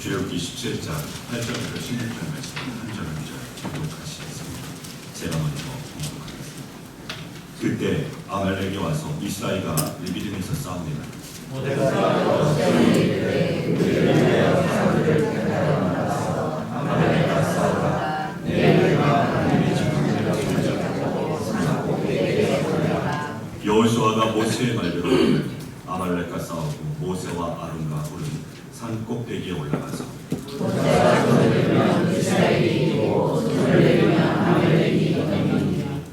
출애굽기 17장 8절부터 16절 말씀 한 절 한 절 교독하시겠습니다. 제가 먼저 공독하겠습니다. 그때 아말렉이 와서 이스라엘과 리비딤에서 싸웁니다. 여호수아가 모세의 말대로 아말렉과 싸우고 모세와 아론과 홀은 산 꼭대기에 올라가서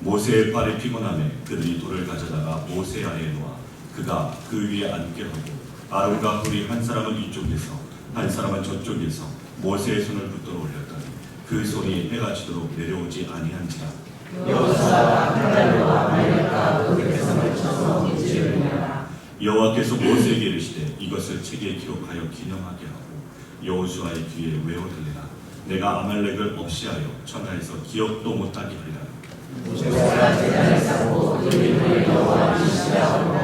모세의 팔이 피곤하며 그들이 돌을 가져다가 모세 아래에 놓아 그가 그 위에 앉게 하고 아론과 홀이 한 사람은 이쪽에서 한 사람은 저쪽에서 모세의 손을 붙들어 올렸더니 그 손이 해가 지도록 내려오지 아니한지라. 여호와께서 모세에게 이르시되 이것을 책에 기록하여 기념하게 하고 여호수아의 귀에 외워 들리라. 내가 아말렉을 없이하여 천하에서 기억도 못하게 하리라.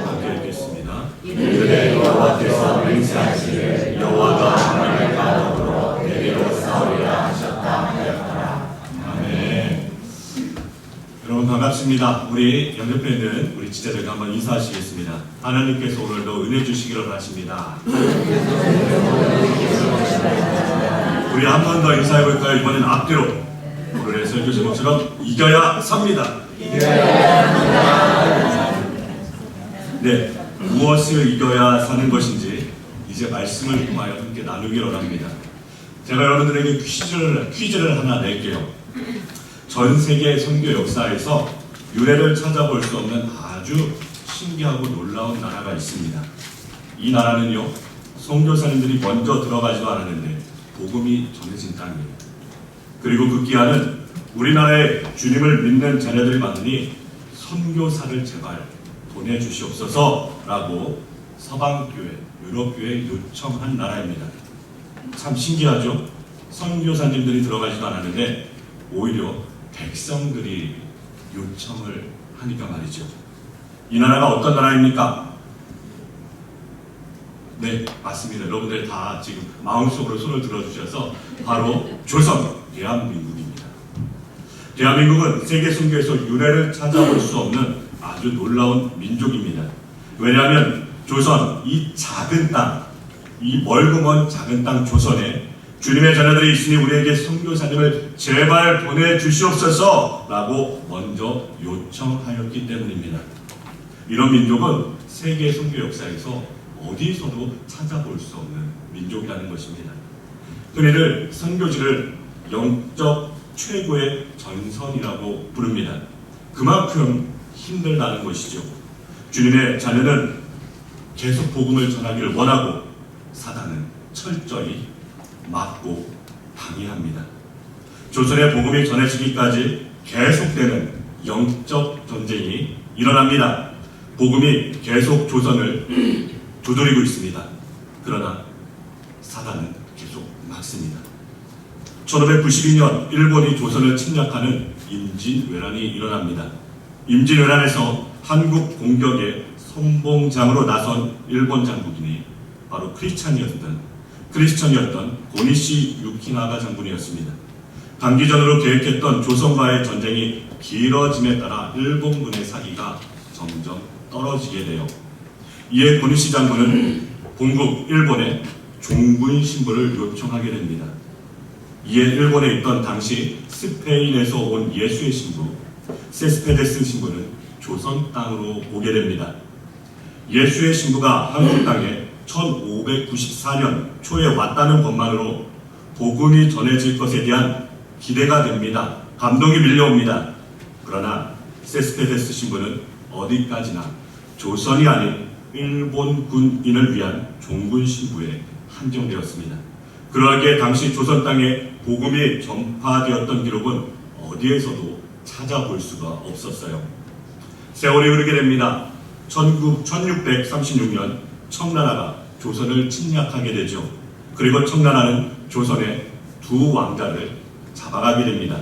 함께 읽겠습니다. 이르되 여호와께서 맹세하시되 여호와가 아말렉과 더불어 내게로 싸우리라 하셨다 하였더라. 아멘. 여러분 반갑습니다. 우리 옆에 있는 우리 지체들과 한번 인사하시겠습니다. 하나님께서 오늘도 은혜 주시기를 바라십니다. 우리 한 번 더 인사해 볼까요? 이번엔 앞뒤로. 오늘의 설교 제목처럼 이겨야 삽니다. 네, 무엇을 이겨야 사는 것인지 이제 말씀을 통하여 함께 나누기로 합니다. 제가 여러분들에게 퀴즈를 하나 낼게요. 전 세계 선교 역사에서 유래를 찾아볼 수 없는 아주 신기하고 놀라운 나라가 있습니다. 이 나라는요, 선교사님들이 먼저 들어가지도 않았는데 복음이 전해진 땅입니다. 그리고 그 기한은 우리나라에 주님을 믿는 자녀들이 많으니 선교사를 제발 보내주시옵소서 라고 서방교회, 유럽교회에 요청한 나라입니다. 참 신기하죠? 선교사님들이 들어가지도 않았는데 오히려 백성들이 요청을 하니까 말이죠. 이 나라가 어떤 나라입니까? 네, 맞습니다. 여러분들 다 지금 마음속으로 손을 들어주셔서 바로 조선, 대한민국입니다. 대한민국은 세계 선교에서 유래를 찾아볼 수 없는 아주 놀라운 민족입니다. 왜냐하면 조선, 이 작은 땅, 이 멀고 먼 작은 땅 조선에 주님의 자녀들이 있으니 우리에게 선교사님을 제발 보내주시옵소서 라고 먼저 요청하였기 때문입니다. 이런 민족은 세계 선교 역사에서 어디서도 찾아볼 수 없는 민족이라는 것입니다. 흔히들 선교지를 영적 최고의 전선이라고 부릅니다. 그만큼 힘들다는 것이죠. 주님의 자녀는 계속 복음을 전하기를 원하고 사단은 철저히 막고 방해합니다. 조선의 복음이 전해지기까지 계속되는 영적 전쟁이 일어납니다. 복음이 계속 조선을 두드리고 있습니다. 그러나 사단은 계속 막습니다. 1592년 일본이 조선을 침략하는 임진왜란이 일어납니다. 임진왜란에서 한국 공격에 선봉장으로 나선 일본 장국인이 바로 크리스천이었던 고니시 유키나가 장군이었습니다. 단기전으로 계획했던 조선과의 전쟁이 길어짐에 따라 일본군의 사기가 점점 떨어지게 돼요. 이에 고니시 장군은 본국 일본에 종군 신부를 요청하게 됩니다. 이에 일본에 있던 당시 스페인에서 온 예수의 신부 세스페데스 신부는 조선 땅으로 오게 됩니다. 예수의 신부가 한국 땅에 1594년 초에 왔다는 것만으로 복음이 전해질 것에 대한 기대가 됩니다. 감동이 밀려옵니다. 그러나 세스페데스 신부는 어디까지나 조선이 아닌 일본 군인을 위한 종군 신부에 한정되었습니다. 그러하기에 당시 조선 땅에 복음이 전파되었던 기록은 어디에서도 찾아볼 수가 없었어요. 세월이 흐르게 됩니다. 1636년 청나라가 조선을 침략하게 되죠. 그리고 청나라는 조선의 두 왕자를 잡아가게 됩니다.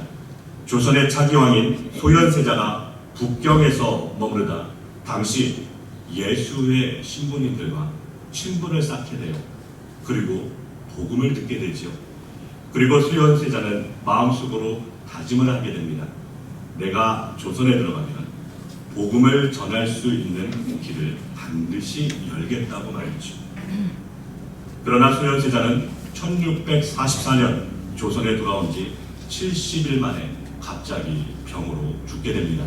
조선의 차기왕인 소현세자가 북경에서 머무르다 당시 예수의 신부님들과 친분을 쌓게 돼요. 그리고 복음을 듣게 되죠. 그리고 수연세자는 마음속으로 다짐을 하게 됩니다. 내가 조선에 들어가면 복음을 전할 수 있는 길을 반드시 열겠다고 말했죠. 그러나 수연세자는 1644년 조선에 돌아온 지 70일 만에 갑자기 병으로 죽게 됩니다.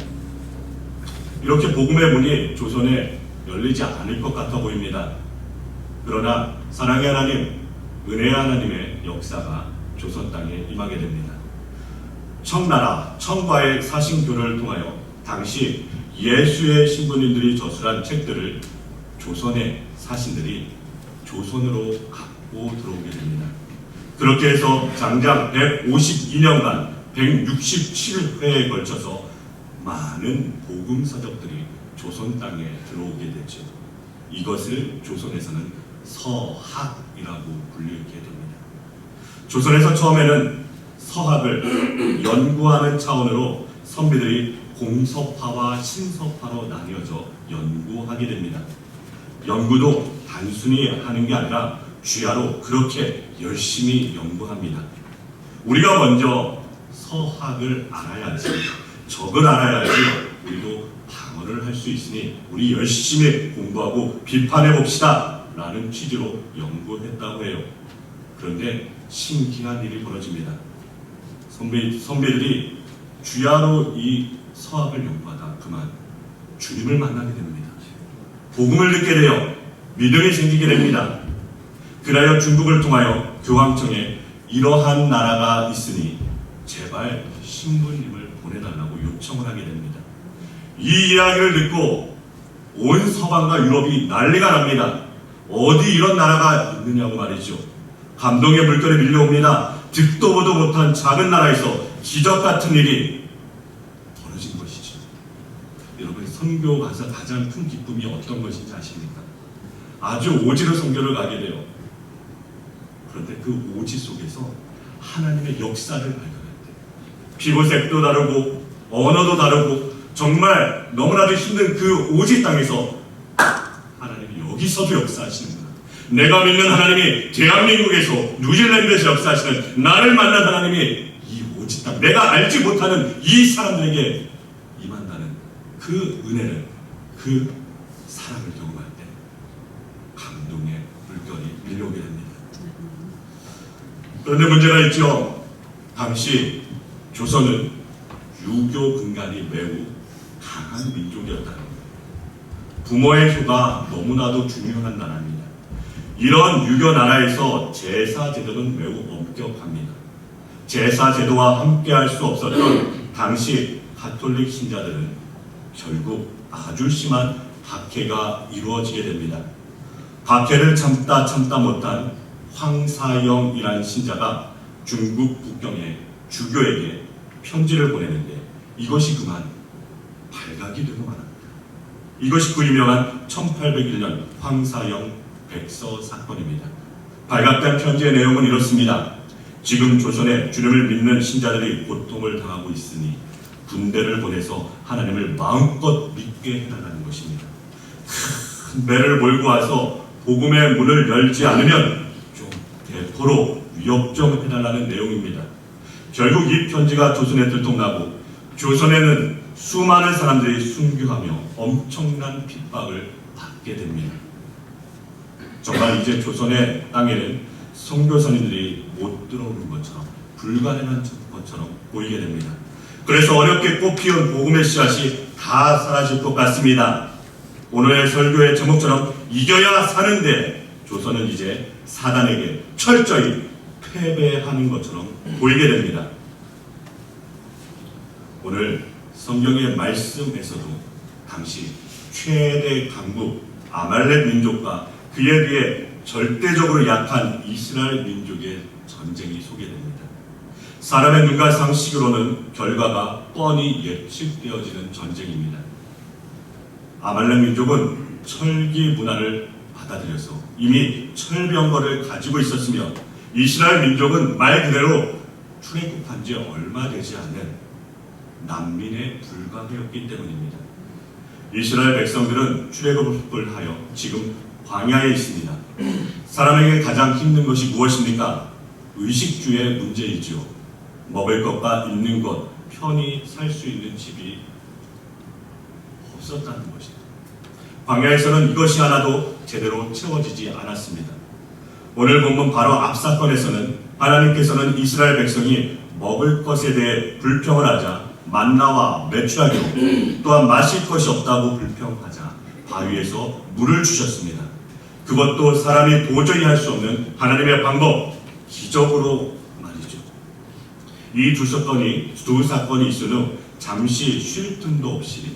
이렇게 복음의 문이 조선에 열리지 않을 것 같아 보입니다. 그러나 사랑의 하나님, 은혜의 하나님의 역사가 조선 땅에 임하게 됩니다. 청나라, 청과의 사신교를 통하여 당시 예수의 신부님들이 저술한 책들을 조선의 사신들이 조선으로 갖고 들어오게 됩니다. 그렇게 해서 장장 152년간 167회에 걸쳐서 많은 복음 서적들이 조선 땅에 들어오게 되죠. 이것을 조선에서는 서학이라고 불리게 됩니다. 조선에서 처음에는 서학을 연구하는 차원으로 선비들이 공서파와 신서파로 나뉘어져 연구하게 됩니다. 연구도 단순히 하는 게 아니라 주야로 그렇게 열심히 연구합니다. 우리가 먼저 서학을 알아야지, 적을 알아야지 우리도 방어를 할 수 있으니 우리 열심히 공부하고 비판해 봅시다 라는 취지로 연구했다고 해요. 그런데 신기한 일이 벌어집니다. 선배들이 주야로 이 서학을 연구하다 그만 주님을 만나게 됩니다. 복음을 듣게 되어 믿음이 생기게 됩니다. 그리하여 중국을 통하여 교황청에 이러한 나라가 있으니 제발 신부님을 보내달라고 요청을 하게 됩니다. 이 이야기를 듣고 온 서방과 유럽이 난리가 납니다. 어디 이런 나라가 있느냐고 말이죠. 감동의 물결이 밀려옵니다. 듣도 보도 못한 작은 나라에서 기적 같은 일이 벌어진 것이죠. 여러분, 선교 가서 가장 큰 기쁨이 어떤 것인지 아십니까? 아주 오지로 선교를 가게 돼요. 그런데 그 오지 속에서 하나님의 역사를 발견할 때 피부색도 다르고 언어도 다르고 정말 너무나도 힘든 그 오지 땅에서 하나님이 여기서도 역사하시는구나. 내가 믿는 하나님이 대한민국에서 뉴질랜드에서 역사하시는 나를 만난 하나님이 이 오지 땅, 내가 알지 못하는 이 사람들에게 임한다는 그 은혜를, 그 사랑을 경험할 때 감동의 물결이 밀려오게 됩니다. 그런데 문제가 있죠. 당시 조선은 유교 근간이 매우 강한 민족이었다는 거예요. 부모의 효가 너무나도 중요한 나라입니다. 이런 유교 나라에서 제사 제도는 매우 엄격합니다. 제사 제도와 함께할 수 없었던 당시 가톨릭 신자들은 결국 아주 심한 박해가 이루어지게 됩니다. 박해를 참다 못한 황사영이라는 신자가 중국 북경의 주교에게 편지를 보내는데 이것이 그만 발각이 되고 말합니다. 이것이 그 유명한 1801년 황사영 백서 사건입니다. 발각된 편지의 내용은 이렇습니다. 지금 조선에 주님을 믿는 신자들이 고통을 당하고 있으니 군대를 보내서 하나님을 마음껏 믿게 해달라는 것입니다. 큰 배를 몰고 와서 복음의 문을 열지 않으면 좀 대포로 위협 좀 해달라는 내용입니다. 결국 이 편지가 조선에 들통나고 조선에는 수많은 사람들이 순교하며 엄청난 핍박을 받게 됩니다. 정말 이제 조선의 땅에는 선교사님들이 못 들어오는 것처럼 불가능한 것처럼 보이게 됩니다. 그래서 어렵게 꽃피운 복음의 씨앗이 다 사라질 것 같습니다. 오늘의 설교의 제목처럼 이겨야 사는데 조선은 이제 사단에게 철저히 패배하는 것처럼 보이게 됩니다. 오늘 성경의 말씀에서도 당시 최대 강국 아말렉 민족과 그에 비해 절대적으로 약한 이스라엘 민족의 전쟁이 소개됩니다. 사람의 눈과 상식으로는 결과가 뻔히 예측되어지는 전쟁입니다. 아말렉 민족은 철기 문화를 받아들여서 이미 철병거를 가지고 있었으며 이스라엘 민족은 말 그대로 출애굽한 지 얼마 되지 않은 난민에 불과하였기 때문입니다. 이스라엘 백성들은 출애굽을 하여 지금 광야에 있습니다. 사람에게 가장 힘든 것이 무엇입니까? 의식주의 문제이지요. 먹을 것과 입는 것, 편히 살 수 있는 집이 없었다는 것입니다. 광야에서는 이것이 하나도 제대로 채워지지 않았습니다. 오늘 본문 바로 앞 사건에서는 하나님께서는 이스라엘 백성이 먹을 것에 대해 불평을 하자 만나와 메추라기로 또한 마실 것이 없다고 불평하자 바위에서 물을 주셨습니다. 그것도 사람이 도저히 할 수 없는 하나님의 방법, 기적으로 말이죠. 이 두 사건이 있은 후 잠시 쉴 틈도 없이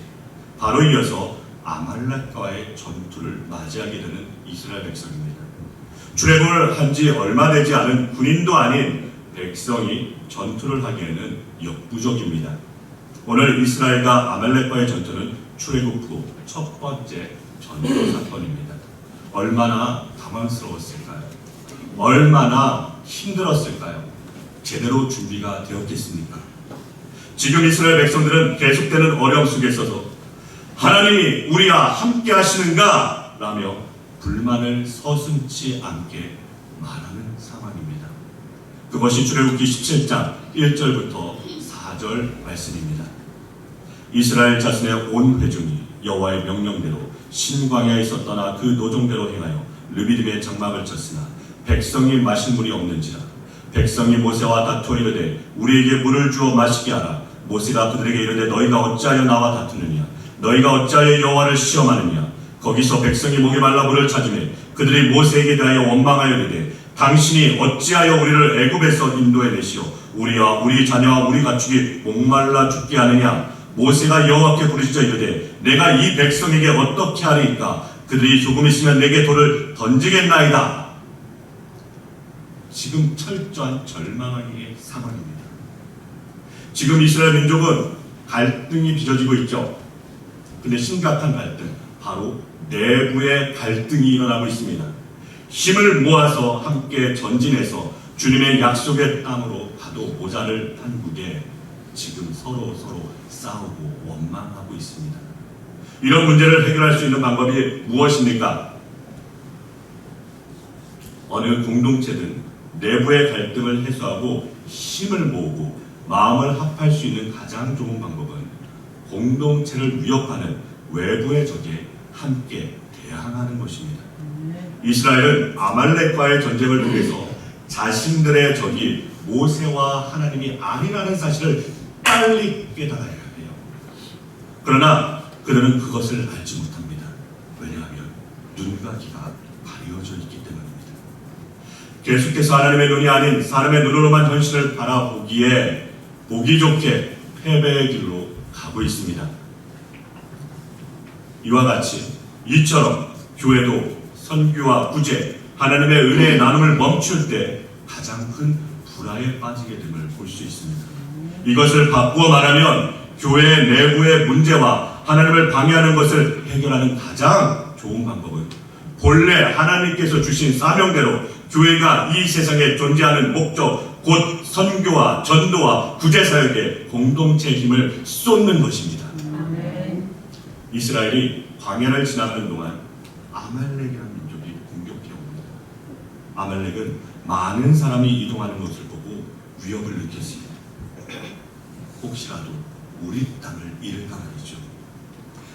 바로 이어서 아말렉과의 전투를 맞이하게 되는 이스라엘 백성입니다. 출애굽을 한 지 얼마 되지 않은 군인도 아닌 백성이 전투를 하기에는 역부족입니다. 오늘 이스라엘과 아말렉과의 전투는 출애굽 후 첫 번째 전투 사건입니다. 얼마나 당황스러웠을까요? 얼마나 힘들었을까요? 제대로 준비가 되었겠습니까? 지금 이스라엘 백성들은 계속되는 어려움 속에 있어서 하나님이 우리와 함께 하시는가? 라며 불만을 서슴지 않게 말하는 상황입니다. 그것이 출애굽기 17장 1절부터 4절 말씀입니다. 이스라엘 자손의 온 회중이 여호와의 명령대로 신광야에서 떠나 그 노종대로 행하여 르비딤에 장막을 쳤으나 백성이 마실 물이 없는지라. 백성이 모세와 다투어 이르되 우리에게 물을 주어 마시게 하라. 모세가 그들에게 이르되 너희가 어찌하여 나와 다투느냐? 너희가 어찌하여 여호와를 시험하느냐? 거기서 백성이 목이 말라 물을 찾으매 그들이 모세에게 대하여 원망하여 이르되 당신이 어찌하여 우리를 애굽에서 인도해 내시오 우리와 우리 자녀와 우리 가축이 목말라 죽게 하느냐? 모세가 여호와께 부르짖어 이르되 내가 이 백성에게 어떻게 하리이까? 그들이 조금 있으면 내게 돌을 던지겠나이다. 지금 철저한 절망의 상황입니다. 지금 이스라엘 민족은 갈등이 빚어지고 있죠. 근데 심각한 갈등, 바로 내부의 갈등이 일어나고 있습니다. 힘을 모아서 함께 전진해서 주님의 약속의 땅으로 가도 모자를 한국에 지금 서로 싸우고 원망하고 있습니다. 이런 문제를 해결할 수 있는 방법이 무엇입니까? 어느 공동체든 내부의 갈등을 해소하고 힘을 모으고 마음을 합할 수 있는 가장 좋은 방법은 공동체를 위협하는 외부의 적에 함께 대항하는 것입니다. 이스라엘은 아말렉과의 전쟁을 통해서 자신들의 적이 모세와 하나님이 아니라는 사실을 빨리 깨달아야 해요. 그러나 그들은 그것을 알지 못합니다. 왜냐하면 눈과 귀가 가려져 있기 때문입니다. 계속해서 하나님의 눈이 아닌 사람의 눈으로만 현실을 바라보기에 보기 좋게 패배의 길로 가고 있습니다. 이와 같이 이처럼 교회도 선교와 구제, 하나님의 은혜의 나눔을 멈출 때 가장 큰 불화에 빠지게 됨을 볼 수 있습니다. 이것을 바꾸어 말하면 교회 내부의 문제와 하나님을 방해하는 것을 해결하는 가장 좋은 방법은 본래 하나님께서 주신 사명대로 교회가 이 세상에 존재하는 목적, 곧 선교와 전도와 구제 사역에 공동체의 힘을 쏟는 것입니다. 이스라엘이 광야를 지나가는 동안 아말렉이라는 민족이 공격해 옵니다. 아말렉은 많은 사람이 이동하는 것을 보고 위협을 느꼈습니다. 혹시라도 우리 땅을 잃을까 말이죠.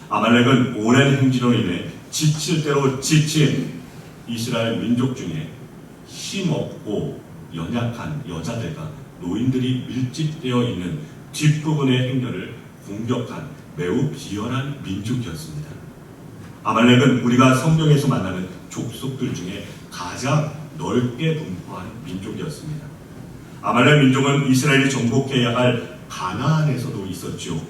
아말렉은 오랜 행진으로 인해 지칠 대로 지친 이스라엘 민족 중에 힘없고 연약한 여자들과 노인들이 밀집되어 있는 뒷부분의 행렬을 공격한 매우 비열한 민족이었습니다. 아말렉은 우리가 성경에서 만나는 족속들 중에 가장 넓게 분포한 민족이었습니다. 아말렉 민족은 이스라엘이 정복해야 할 가나안에서도 있었죠.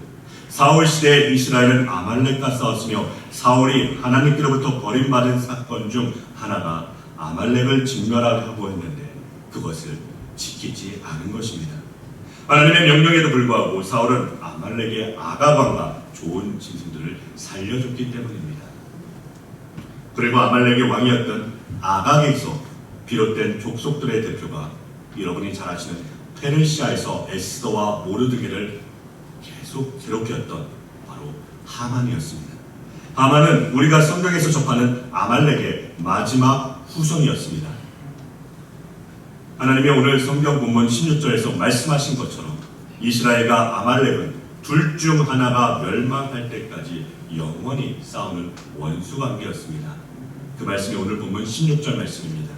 사울 시대에 이스라엘은 아말렉과 싸웠으며 사울이 하나님께로부터 버림받은 사건 중 하나가 아말렉을 진멸하려고 했는데 그것을 지키지 않은 것입니다. 하나님의 명령에도 불구하고 사울은 아말렉의 아가방과 좋은 짐승들을 살려줬기 때문입니다. 그리고 아말렉의 왕이었던 아각에서 비롯된 족속들의 대표가 여러분이 잘 아시는 페르시아에서 에스더와 모르드게를 계속 괴롭혔던 바로 하만이었습니다. 하만은 우리가 성경에서 접하는 아말렉의 마지막 후손이었습니다. 하나님의 오늘 성경 본문 16절에서 말씀하신 것처럼 이스라엘과 아말렉은 둘 중 하나가 멸망할 때까지 영원히 싸우는 원수관계였습니다. 그 말씀이 오늘 본문 16절 말씀입니다.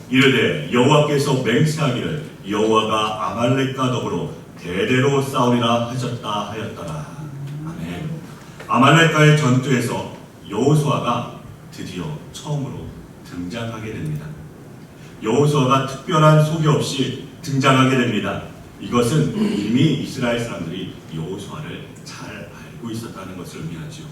이르되 여호와께서 맹세하기를 여호와가 아말렉과 더불어 대대로 싸우리라 하셨다 하였더라. 아멘. 아말렉과의 전투에서 여호수아가 드디어 처음으로 등장하게 됩니다. 여호수아가 특별한 소개 없이 등장하게 됩니다. 이것은 이미 이스라엘 사람들이 여호수아를 잘 알고 있었다는 것을 의미하죠.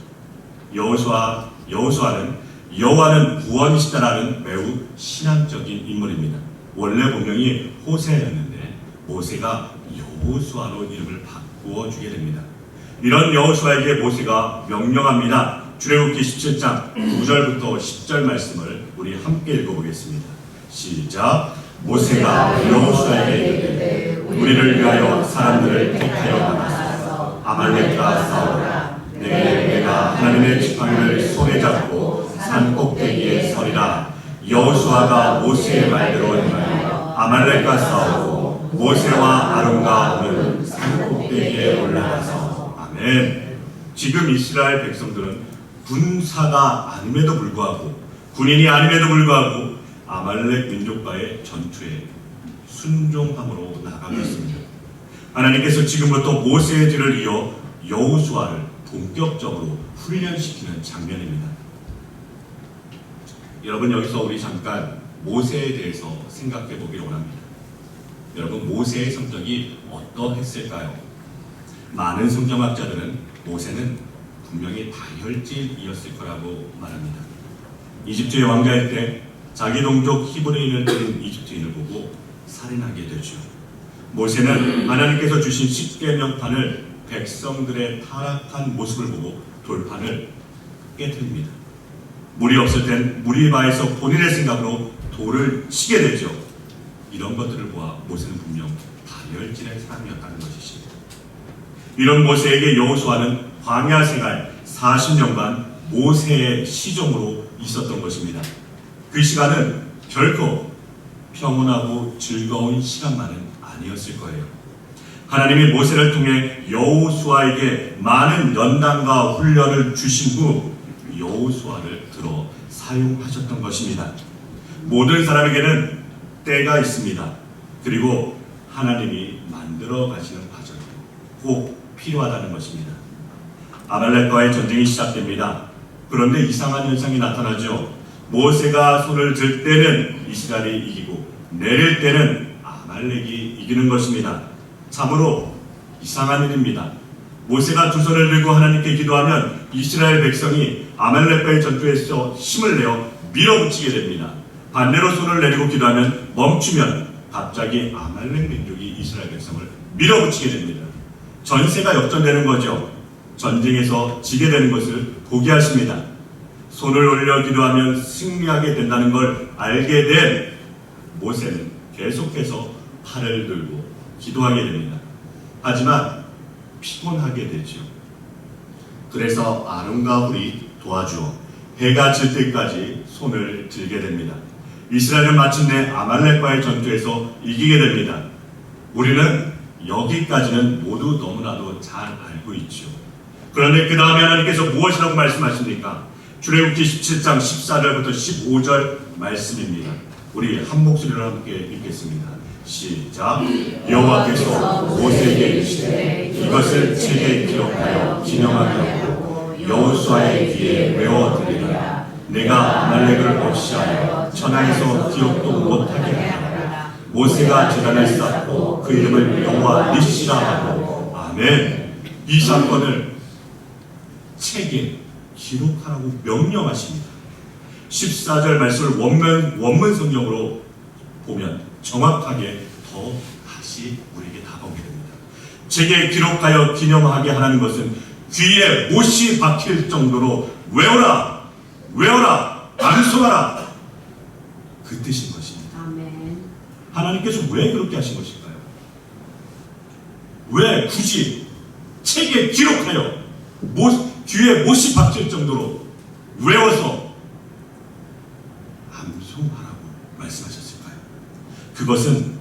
여호수아는 여호와는 구원이시다라는 매우 신앙적인 인물입니다. 원래 본명이 호세였는데 모세가 여호수아로 이름을 바꾸어 주게 됩니다. 이런 여호수아에게 모세가 명령합니다. 출애굽기 17장 9절부터 10절 말씀을 우리 함께 읽어보겠습니다. 시작. 모세가 여호수아에게 이르되 우리를 위하여 사람들을 택하여 나가서 아말렉과 싸우라. 내가 하나님의 지팡이를 손에 잡고 산 꼭대기에 서리라. 여호수아가 모세의 말대로 행하여 아말렉과 싸우고 모세와 아론과 홀은 산 꼭대기에 올라가서. 아멘. 지금 이스라엘 백성들은 군사가 아님에도 불구하고, 군인이 아님에도 불구하고 아말렉 민족과의 전투에 순종함으로 나가고 있습니다. 하나님께서 지금부터 뒤를 뒤를 이어 여호수아를 본격적으로 훈련시키는 장면입니다. 여러분, 여기서 우리 잠깐 모세에 대해서 생각해 보기를 원합니다. 여러분, 모세의 성격이 어떠했을까요? 많은 성경학자들은 모세는 분명히 다혈질이었을 거라고 말합니다. 이집트의 왕자일 때 자기 동족 히브리인을 때린 이집트인을 보고 살인하게 되죠. 모세는 하나님께서 주신 십계명판을 백성들의 타락한 모습을 보고 돌판을 깨뜨립니다. 물이 없을 땐 무리바에서 본인의 생각으로 돌을 치게 되죠. 이런 것들을 보아 모세는 분명 다혈질의 사람이었다는 것이죠. 이런 모세에게 여호수아는 광야 생활 40년간 모세의 시종으로 있었던 것입니다. 그 시간은 결코 평온하고 즐거운 시간만은 아니었을 거예요. 하나님이 모세를 통해 여호수아에게 많은 연단과 훈련을 주신 후 여호수아를 들어 사용하셨던 것입니다. 모든 사람에게는 때가 있습니다. 그리고 하나님이 만들어 가시는 과정이 꼭 필요하다는 것입니다. 아말렉과의 전쟁이 시작됩니다. 그런데 이상한 현상이 나타나죠. 모세가 손을 들 때는 이스라엘이 이기고 내릴 때는 아말렉이 이기는 것입니다. 참으로 이상한 일입니다. 모세가 두 손을 들고 하나님께 기도하면 이스라엘 백성이 아말렉과의 전투에서 힘을 내어 밀어붙이게 됩니다. 반대로 손을 내리고 기도하면 멈추면 갑자기 아말렉 민족이 이스라엘 백성을 밀어붙이게 됩니다. 전세가 역전되는 거죠. 전쟁에서 지게 되는 것을 포기하십니다. 손을 올려 기도하면 승리하게 된다는 걸 알게 된 모세는 계속해서 팔을 들고 기도하게 됩니다. 하지만 피곤하게 되죠. 그래서 아론과 훌이 도와주어 해가 질 때까지 손을 들게 됩니다. 이스라엘은 마침내 아말렉과의 전투에서 이기게 됩니다. 우리는 여기까지는 모두 너무나도 잘 알고 있죠. 그런데 그 다음에 하나님께서 무엇이라고 말씀하십니까? 출애굽기 17장 14절부터 15절 말씀입니다. 우리 한 목소리로 함께 읽겠습니다. 시작. 여호와께서 모세에게 이르시되 이것을 책에 기록하여 기념하게 하고 여호수아의 귀에 외워두리라. 내가 아말렉을 없이하여 천하에서 기억도 못하게 하리라. 모세가 제단을 쌓고 그 이름을 여호와 니시라 하고. 아멘. 이 사건을 책에 기록하라고 명령하십니다. 14절 말씀을 원문 성경으로 보면 정확하게 더 다시 우리에게 다가오게 됩니다. 책에 기록하여 기념하게 하라는 것은 귀에 못이 박힐 정도로 외워라, 외워라, 암송하라, 그 뜻인 것입니다. 아멘. 하나님께서 왜 그렇게 하신 것일까요? 왜 굳이 책에 기록하여 귀에 못이 박힐 정도로 외워서 암송하라고 그것은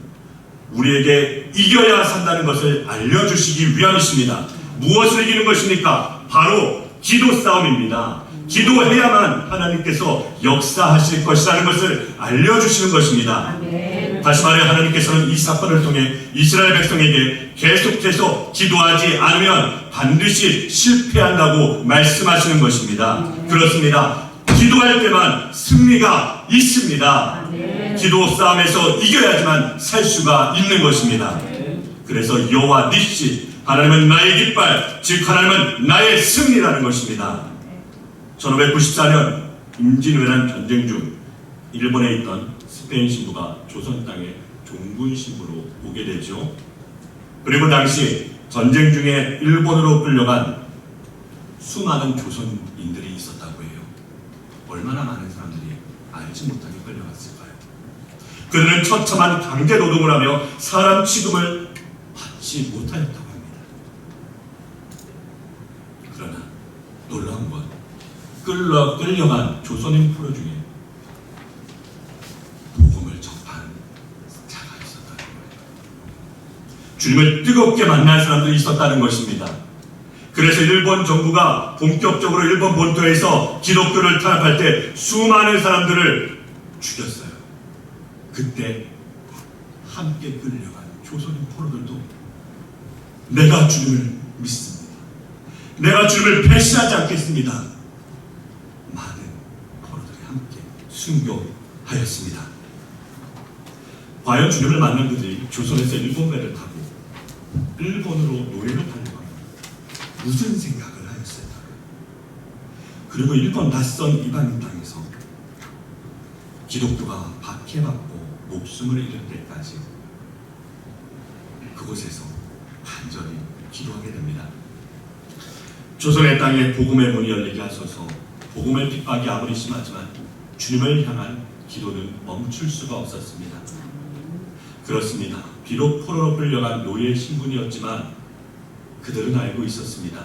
우리에게 이겨야 산다는 것을 알려주시기 위함이십니다. 무엇을 이기는 것입니까? 바로 기도 싸움입니다. 기도해야만 하나님께서 역사하실 것이라는 것을 알려주시는 것입니다. 다시 말해 하나님께서는 이 사건을 통해 이스라엘 백성에게 계속해서 기도하지 않으면 반드시 실패한다고 말씀하시는 것입니다. 그렇습니다. 기도할 때만 승리가 있습니다. 기도 싸움에서 이겨야지만 살 수가 있는 것입니다. 그래서 여호와 니시, 하나님은 나의 깃발, 즉 하나님은 나의 승리라는 것입니다. 1594년 임진왜란 전쟁 중 일본에 있던 스페인 신부가 조선 땅에 종군 신부로 오게 되죠. 그리고 당시 전쟁 중에 일본으로 끌려간 수많은 조선인들이 있었다고 해요. 얼마나 많은 사람들이 알지 못하게 끌려갔을까요? 그들은 처참한 강제 노동을 하며 사람 취급을 받지 못하였다고 합니다. 그러나 놀라운 건 끌려간 조선인 포로 중에 복음을 접한 자가 있었다는 거예요. 주님을 뜨겁게 만난 사람들이 있었다는 것입니다. 그래서 일본 정부가 본격적으로 일본 본토에서 기독교를 탄압할 때 수많은 사람들을 죽였어요. 그때 함께 끌려간 조선인 포로들도 내가 주님을 믿습니다. 내가 주님을 배신하지 않겠습니다. 많은 포로들이 함께 순교하였습니다. 과연 주님을 만난 그들이 조선에서 일본 배를 타고 일본으로 노예를 타려고 하면 무슨 생각을 하였을까요? 그리고 일본 낯선 이방인 땅에서 기독교가 박해받고 목숨을 잃을 때까지 그곳에서 간절히 기도하게 됩니다. 조선의 땅에 복음의 문이 열리게 하소서. 복음의 핍박이 아무리 심하지만 주님을 향한 기도는 멈출 수가 없었습니다. 그렇습니다. 비록 포로로 끌려간 노예 신분이었지만 그들은 알고 있었습니다.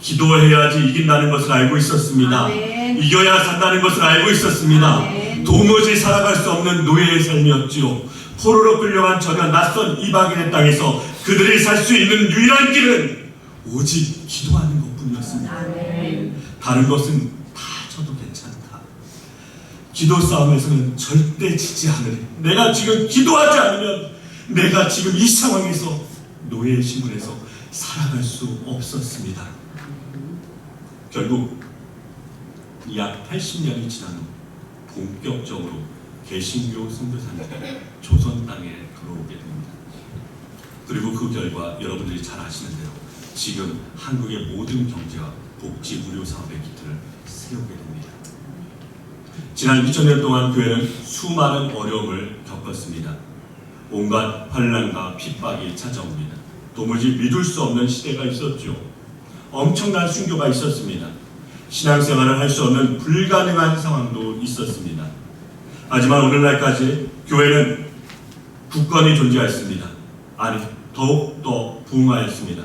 기도해야지 이긴다는 것을 알고 있었습니다. 아멘. 이겨야 산다는 것을 알고 있었습니다. 아멘. 도무지 살아갈 수 없는 노예의 삶이었지요. 포로로 끌려간 전혀 낯선 이방인의 땅에서 그들이 살 수 있는 유일한 길은 오직 기도하는 것뿐이었습니다. 아멘. 다른 것은 다 쳐도 괜찮다. 기도 싸움에서는 절대 지지 않으리. 내가 지금 기도하지 않으면 내가 지금 이 상황에서 노예의 신분에서 살아갈 수 없었습니다. 결국 약 80년이 지난 후 본격적으로 개신교 선교사들이 조선 땅에 들어오게 됩니다. 그리고 그 결과 여러분들이 잘 아시는 대로 지금 한국의 모든 경제와 복지 의료 사업의 기틀을 세우게 됩니다. 지난 2000년 동안 교회는 수많은 어려움을 겪었습니다. 온갖 환난과 핍박이 찾아옵니다. 도무지 믿을 수 없는 시대가 있었죠. 엄청난 순교가 있었습니다. 신앙생활을 할 수 없는 불가능한 상황도 있었습니다. 하지만 오늘날까지 교회는 굳건히 존재했습니다. 아니, 더욱더 부흥하였습니다.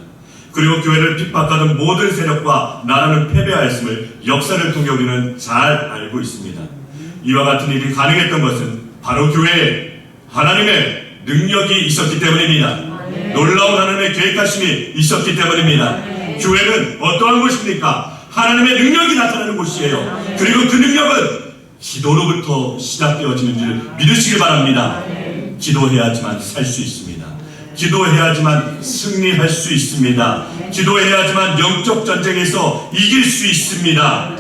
그리고 교회를 핍박하는 모든 세력과 나라는 패배하였음을 역사를 통해 우리는 잘 알고 있습니다. 이와 같은 일이 가능했던 것은 바로 교회에 하나님의 능력이 있었기 때문입니다. 놀라운 하나님의 계획하심이 있었기 때문입니다. 교회는 어떠한 곳입니까? 하나님의 능력이 나타나는 곳이에요. 그리고 그 능력은 기도로부터 시작되어지는 줄 믿으시길 바랍니다. 기도해야지만 살 수 있습니다. 기도해야지만 승리할 수 있습니다. 기도해야지만 영적 전쟁에서 이길 수 있습니다.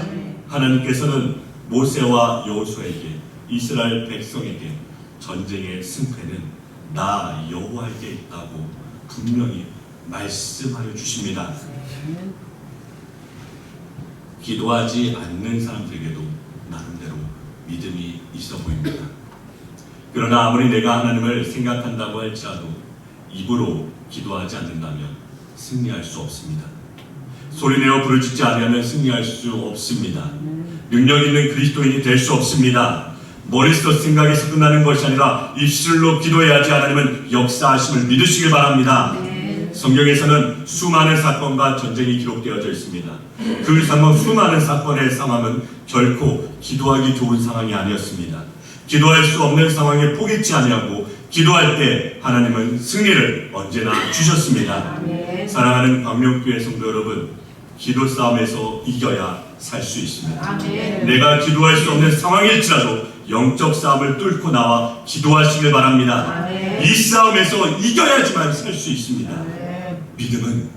하나님께서는 모세와 여호수아에게, 이스라엘 백성에게 전쟁의 승패는 나 여호와에게 있다고 분명히 말씀하여 주십니다. 기도하지 않는 사람들에게도 나름대로 믿음이 있어 보입니다. 그러나 아무리 내가 하나님을 생각한다고 할지라도 입으로 기도하지 않는다면 승리할 수 없습니다. 소리내어 부르짖지 않으면 승리할 수 없습니다. 능력 있는 그리스도인이 될 수 없습니다. 머릿속 생각에서 끝나는 것이 아니라 입술로 기도해야지 하나님은 역사하심을 믿으시길 바랍니다. 성경에서는 수많은 사건과 전쟁이 기록되어져 있습니다. 그 수많은 사건의 상황은 결코 기도하기 좋은 상황이 아니었습니다. 기도할 수 없는 상황에 포기치 아니하고 기도할 때 하나님은 승리를 언제나 주셨습니다. 아멘. 사랑하는 광명교회 성도 여러분, 기도 싸움에서 이겨야 살 수 있습니다. 아멘. 내가 기도할 수 없는 상황일지라도 영적 싸움을 뚫고 나와 기도하시길 바랍니다. 아멘. 이 싸움에서 이겨야지만 살 수 있습니다. 아멘. 믿음은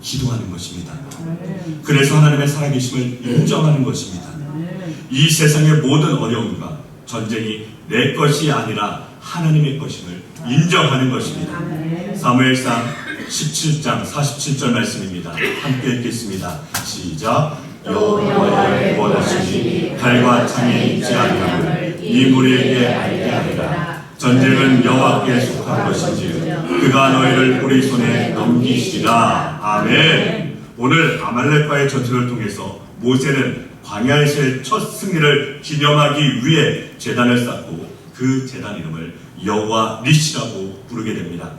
기도하는 것입니다. 아멘. 그래서 하나님의 살아계심을 인정하는 것입니다. 아멘. 이 세상의 모든 어려움과 전쟁이 내 것이 아니라 하나님의 것임을 인정하는 것입니다. 아멘. 사무엘상 17장 47절 말씀입니다. 함께 읽겠습니다. 시작. 여호와의 원하시니 달과 창에 있지 아니함을 이 무리에게 알게 하리라. 전쟁은 여호와께 속한 것인지 그가 너희를 우리 손에 넘기시리라. 아멘. 오늘 아말렉과의 전투를 통해서 모세는 광야에서의 첫 승리를 기념하기 위해 제단을 쌓고 그 제단 이름을 여호와 니시라고 부르게 됩니다.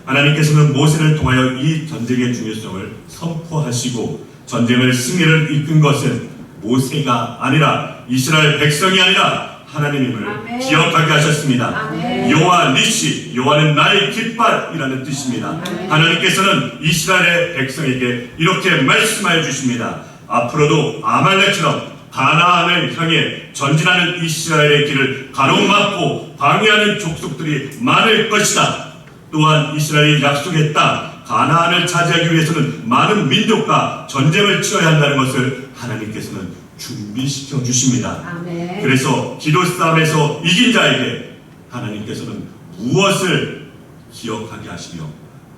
하나님께서는 모세를 통하여 이 전쟁의 중요성을 선포하시고 전쟁을 승리를 이끈 것은 모세가 아니라 이스라엘 백성이 아니라 하나님임을 아멘. 기억하게 하셨습니다. 아멘. 여호와 니시, 여호와는 나의 깃발이라는 뜻입니다. 아멘. 하나님께서는 이스라엘의 백성에게 이렇게 말씀하여 주십니다. 앞으로도 아말렉처럼 가나안을 향해 전진하는 이스라엘의 길을 가로막고 방해하는 족속들이 많을 것이다. 또한 이스라엘이 약속했다. 가나안을 차지하기 위해서는 많은 민족과 전쟁을 치러야 한다는 것을 하나님께서는 준비시켜 주십니다. 아멘. 그래서 기도 싸움에서 이긴 자에게 하나님께서는 무엇을 기억하게 하시며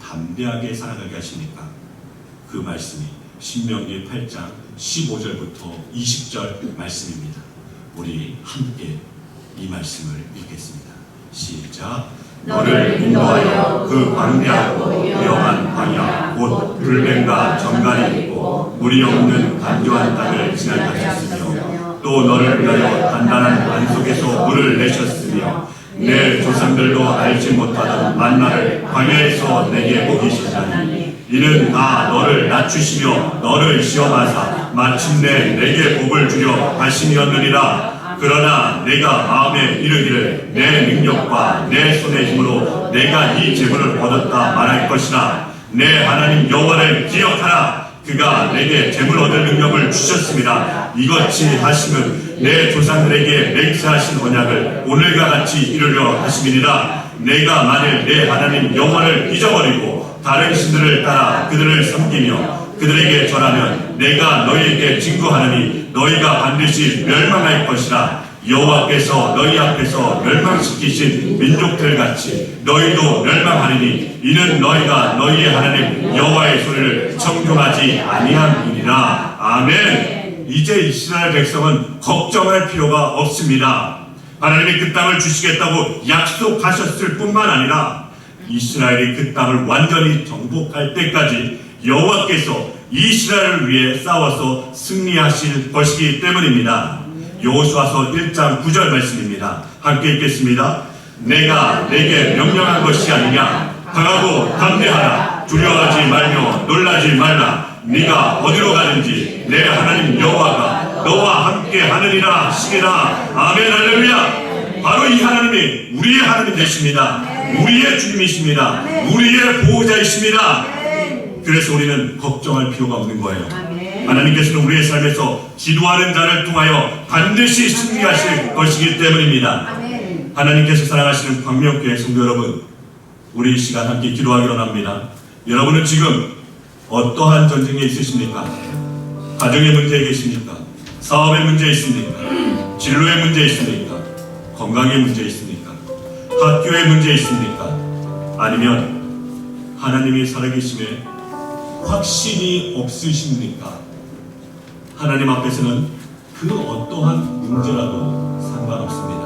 담대하게 살아가게 하십니까? 그 말씀이 신명기 8장 15절부터 20절 말씀입니다. 우리 함께 이 말씀을 읽겠습니다. 시작. 너를 인도하여 그 광대하고 위험한 광야 곧 불뱀과 정갈이 있고 물이 없는 간조한 땅을 지나게 하셨으며 또 너를 위하여 단단한 반 속에서 물을 내셨으며 내 조상들도 알지 못하던 만나를 광야에서 내게 먹이시다니 이는 나 너를 낮추시며 너를 시험하사 마침내 내게 복을 주려 하심이었느니라. 그러나 내가 마음에 이르기를 내 능력과 내 손의 힘으로 내가 이 재물을 얻었다 말할 것이나 내 하나님 여호와를 기억하라. 그가 내게 재물 얻을 능력을 주셨습니다. 이같이 하심은 내 조상들에게 맹세하신 언약을 오늘과 같이 이루려 하심이니라. 내가 만일 내 하나님 여호와를 잊어버리고 다른 신들을 따라 그들을 섬기며 그들에게 절하면 내가 너희에게 증거하느니 너희가 반드시 멸망할 것이라. 여호와께서 너희 앞에서 멸망시키신 민족들 같이 너희도 멸망하리니 이는 너희가 너희의 하나님 여호와의 소리를 청종하지 아니함이니라. 아멘. 이제 이스라엘 백성은 걱정할 필요가 없습니다. 하나님이 그 땅을 주시겠다고 약속하셨을 뿐만 아니라 이스라엘이 그 땅을 완전히 정복할 때까지 여호와께서 이스라엘을 위해 싸워서 승리하실 것이기 때문입니다. 여호수아서 1장 9절 말씀입니다. 함께 읽겠습니다. 내가 내게 명령한 것이 아니냐. 강하고 담대하라. 두려워하지 말며 놀라지 말라. 네가 어디로 가는지 내 하나님 여호와가 너와 함께 하느니라 하시니라. 아멘. 할렐루야. 바로 이 하나님이 우리의 하나님 되십니다. 우리의 주님이십니다. 우리의 보호자이십니다. 그래서 우리는 걱정할 필요가 없는 거예요. 하나님께서는 우리의 삶에서 기도하는 자를 통하여 반드시 승리하실 것이기 때문입니다. 하나님께서 사랑하시는 광명교회 성도 여러분, 우리 이 시간 함께 기도하기로 합니다. 여러분은 지금 어떠한 전쟁에 있으십니까? 가정의 문제에 계십니까? 사업의 문제에 있습니까? 진로의 문제에 있습니까? 건강의 문제에 있습니까? 학교의 문제에 있습니까? 아니면 하나님이 살아계심에 확신이 없으십니까? 하나님 앞에서는 그 어떠한 문제라도 상관없습니다.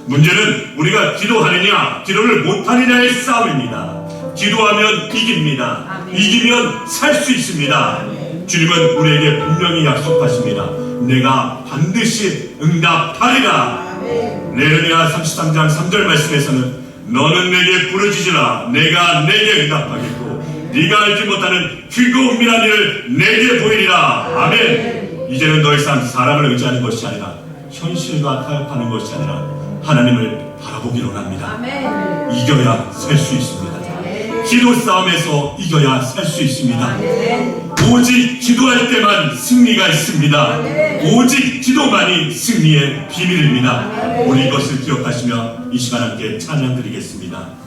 문제는 우리가 기도하느냐 기도를 못하느냐의 싸움입니다. 기도하면 이깁니다. 이기면 살 수 있습니다. 주님은 우리에게 분명히 약속하십니다. 내가 반드시 응답하리라. 레르미야 33장 3절 말씀에서는 너는 내게 부르짖으라. 내가 내게 응답하겠고 네가 알지 못하는 크고 은밀한 일을 내게 보이리라. 아멘. 이제는 더 이상 사람을 의지하는 것이 아니라 현실과 타협하는 것이 아니라 하나님을 바라보기로 합니다. 아멘. 이겨야 살 수 있습니다. 기도 싸움에서 이겨야 살 수 있습니다. 아멘. 오직 기도할 때만 승리가 있습니다. 오직 기도만이 승리의 비밀입니다. 우리 이것을 기억하시며 이 시간 함께 찬양 드리겠습니다.